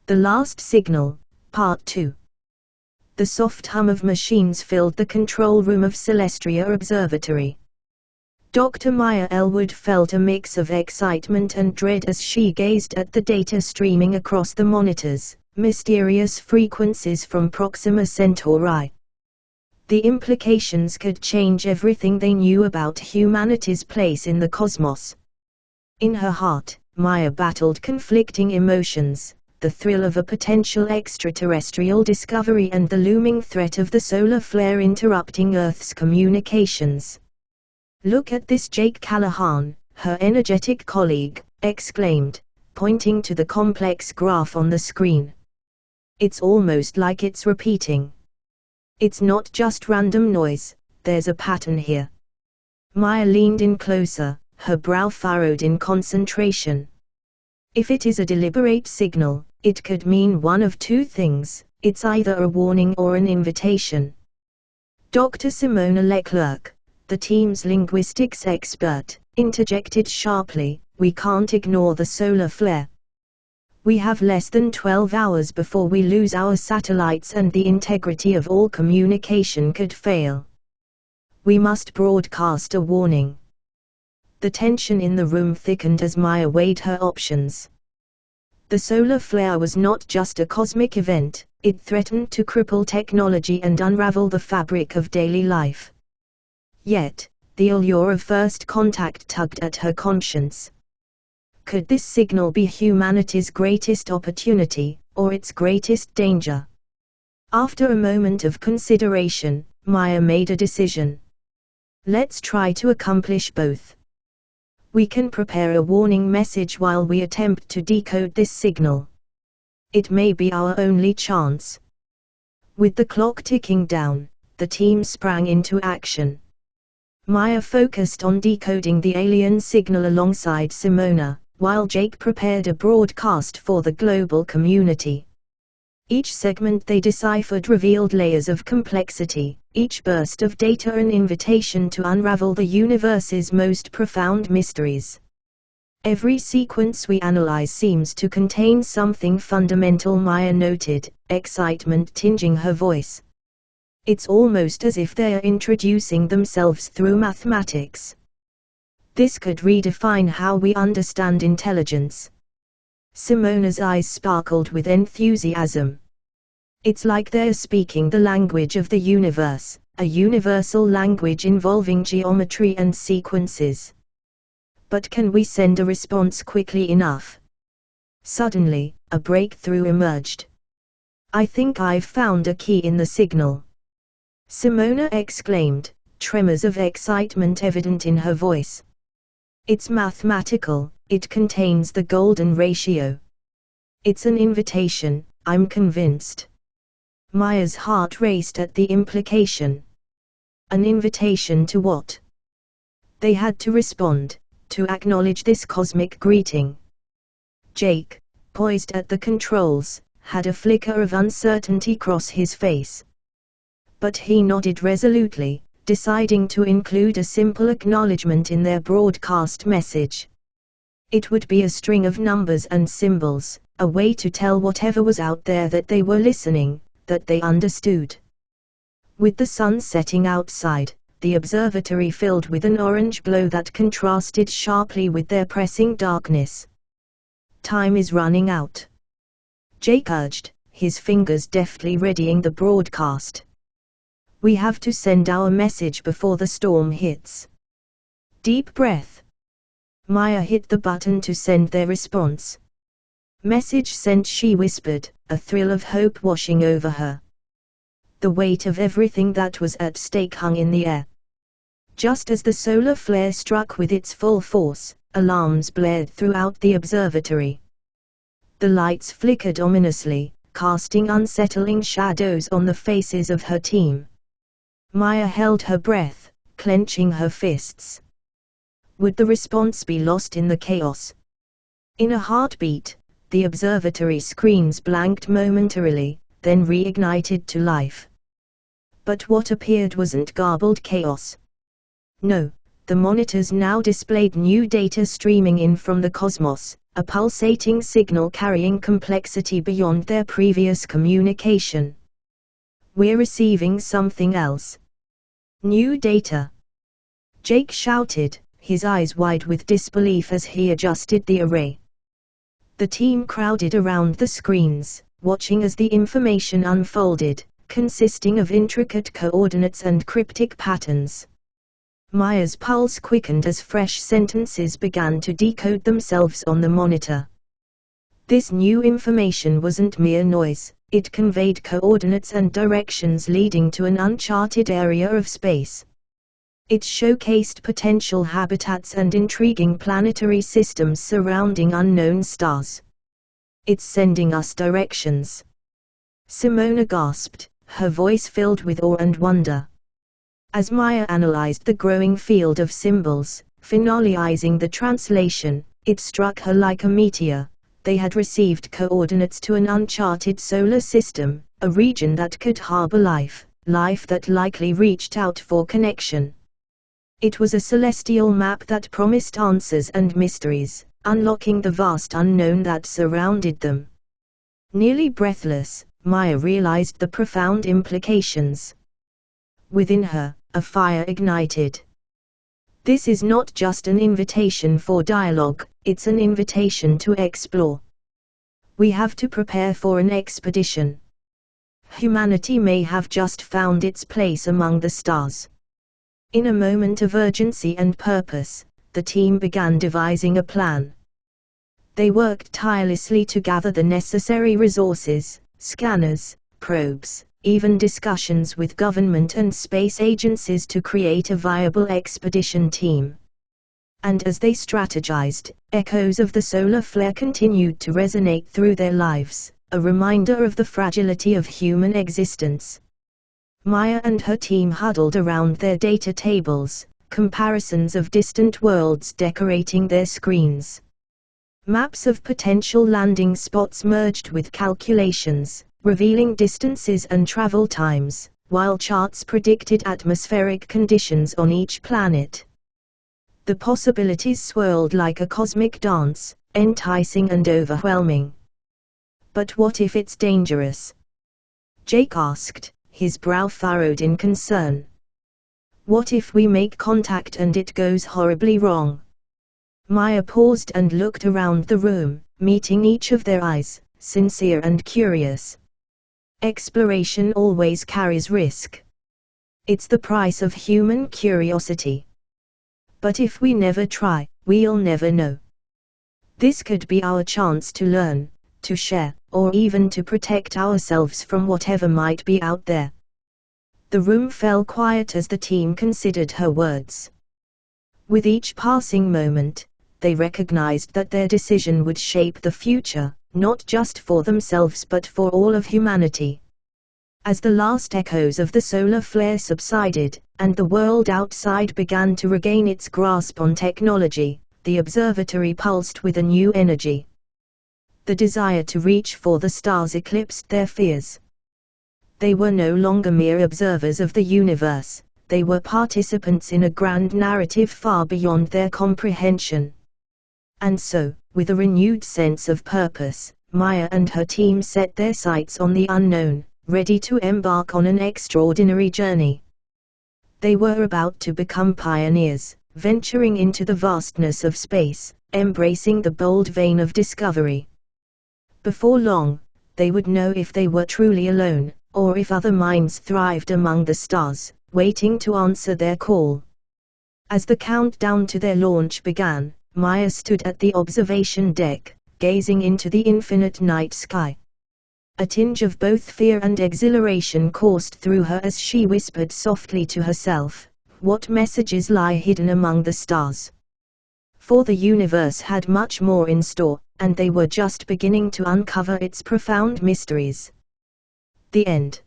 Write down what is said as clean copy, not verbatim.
The Last Signal, Part 2. The soft hum of machines filled the control room of Celestria Observatory. Dr. Maya Elwood felt a mix of excitement and dread as she gazed at the data streaming across the monitors, mysterious frequencies from Proxima Centauri. The implications could change everything they knew about humanity's place in the cosmos. In her heart, Maya battled conflicting emotions, the thrill of a potential extraterrestrial discovery and the looming threat of the solar flare interrupting Earth's communications. "Look at this!" Jake Callahan, her energetic colleague, exclaimed, pointing to the complex graph on the screen. "It's almost like it's repeating. It's not just random noise, there's a pattern here." Maya leaned in closer, her brow furrowed in concentration. If it is a deliberate signal, it could mean one of two things: it's either a warning or an invitation. Dr. Simona Leclerc, the team's linguistics expert, interjected sharply, "We can't ignore the solar flare. We have less than 12 hours before we lose our satellites and the integrity of all communication could fail. We must broadcast a warning." The tension in the room thickened as Maya weighed her options. The solar flare was not just a cosmic event, it threatened to cripple technology and unravel the fabric of daily life. Yet, the allure of first contact tugged at her conscience. Could this signal be humanity's greatest opportunity, or its greatest danger? After a moment of consideration, Maya made a decision. "Let's try to accomplish both. We can prepare a warning message while we attempt to decode this signal. It may be our only chance." With the clock ticking down, the team sprang into action. Maya focused on decoding the alien signal alongside Simona, while Jake prepared a broadcast for the global community. Each segment they deciphered revealed layers of complexity, each burst of data an invitation to unravel the universe's most profound mysteries. "Every sequence we analyze seems to contain something fundamental," Maya noted, excitement tinging her voice. "It's almost as if they're introducing themselves through mathematics. This could redefine how we understand intelligence." Simona's eyes sparkled with enthusiasm. "It's like they're speaking the language of the universe, a universal language involving geometry and sequences. But can we send a response quickly enough?" Suddenly, a breakthrough emerged. "I think I've found a key in the signal," Simona exclaimed, tremors of excitement evident in her voice. "It's mathematical, it contains the golden ratio. It's an invitation, I'm convinced." Maya's heart raced at the implication. An invitation to what? They had to respond, to acknowledge this cosmic greeting. Jake, poised at the controls, had a flicker of uncertainty cross his face. But he nodded resolutely, deciding to include a simple acknowledgement in their broadcast message. It would be a string of numbers and symbols, a way to tell whatever was out there that they were listening, that they understood. With the sun setting outside, the observatory filled with an orange glow that contrasted sharply with their pressing darkness. "Time is running out," Jake urged, his fingers deftly readying the broadcast. "We have to send our message before the storm hits." Deep breath. Maya hit the button to send their response. "Message sent," she whispered, a thrill of hope washing over her. The weight of everything that was at stake hung in the air. Just as the solar flare struck with its full force, alarms blared throughout the observatory. The lights flickered ominously, casting unsettling shadows on the faces of her team. Maya held her breath, clenching her fists. Would the response be lost in the chaos? In a heartbeat, the observatory screens blanked momentarily, then reignited to life. But what appeared wasn't garbled chaos. No, the monitors now displayed new data streaming in from the cosmos, a pulsating signal carrying complexity beyond their previous communication. "We're receiving something else. New data!" Jake shouted, his eyes wide with disbelief as he adjusted the array. The team crowded around the screens, watching as the information unfolded, consisting of intricate coordinates and cryptic patterns. Maya's pulse quickened as fresh sentences began to decode themselves on the monitor. This new information wasn't mere noise, it conveyed coordinates and directions leading to an uncharted area of space. It showcased potential habitats and intriguing planetary systems surrounding unknown stars. "It's sending us directions," Simona gasped, her voice filled with awe and wonder. As Maya analyzed the growing field of symbols, finalizing the translation, it struck her like a meteor. They had received coordinates to an uncharted solar system, a region that could harbor life that likely reached out for connection. It was a celestial map that promised answers and mysteries, unlocking the vast unknown that surrounded them. Nearly breathless, Maya realized the profound implications. Within her, a fire ignited. This is not just an invitation for dialogue, it's an invitation to explore. We have to prepare for an expedition. Humanity may have just found its place among the stars. In a moment of urgency and purpose, the team began devising a plan. They worked tirelessly to gather the necessary resources, scanners, probes, even discussions with government and space agencies to create a viable expedition team. And as they strategized, echoes of the solar flare continued to resonate through their lives, a reminder of the fragility of human existence. Maya and her team huddled around their data tables, comparisons of distant worlds decorating their screens. Maps of potential landing spots merged with calculations, revealing distances and travel times, while charts predicted atmospheric conditions on each planet. The possibilities swirled like a cosmic dance, enticing and overwhelming. "But what if it's dangerous?" Jake asked, his brow furrowed in concern. "What if we make contact and it goes horribly wrong?" Maya paused and looked around the room, meeting each of their eyes, sincere and curious. Exploration always carries risk. It's the price of human curiosity. But if we never try, we'll never know. This could be our chance to learn, to share, or even to protect ourselves from whatever might be out there. The room fell quiet as the team considered her words. With each passing moment, they recognized that their decision would shape the future, not just for themselves but for all of humanity. As the last echoes of the solar flare subsided, and the world outside began to regain its grasp on technology, the observatory pulsed with a new energy. The desire to reach for the stars eclipsed their fears. They were no longer mere observers of the universe, they were participants in a grand narrative far beyond their comprehension. And so, with a renewed sense of purpose, Maya and her team set their sights on the unknown, ready to embark on an extraordinary journey. They were about to become pioneers, venturing into the vastness of space, embracing the bold vein of discovery. Before long, they would know if they were truly alone, or if other minds thrived among the stars, waiting to answer their call. As the countdown to their launch began, Maya stood at the observation deck, gazing into the infinite night sky. A tinge of both fear and exhilaration coursed through her as she whispered softly to herself, "What messages lie hidden among the stars?" For the universe had much more in store, and they were just beginning to uncover its profound mysteries. The end.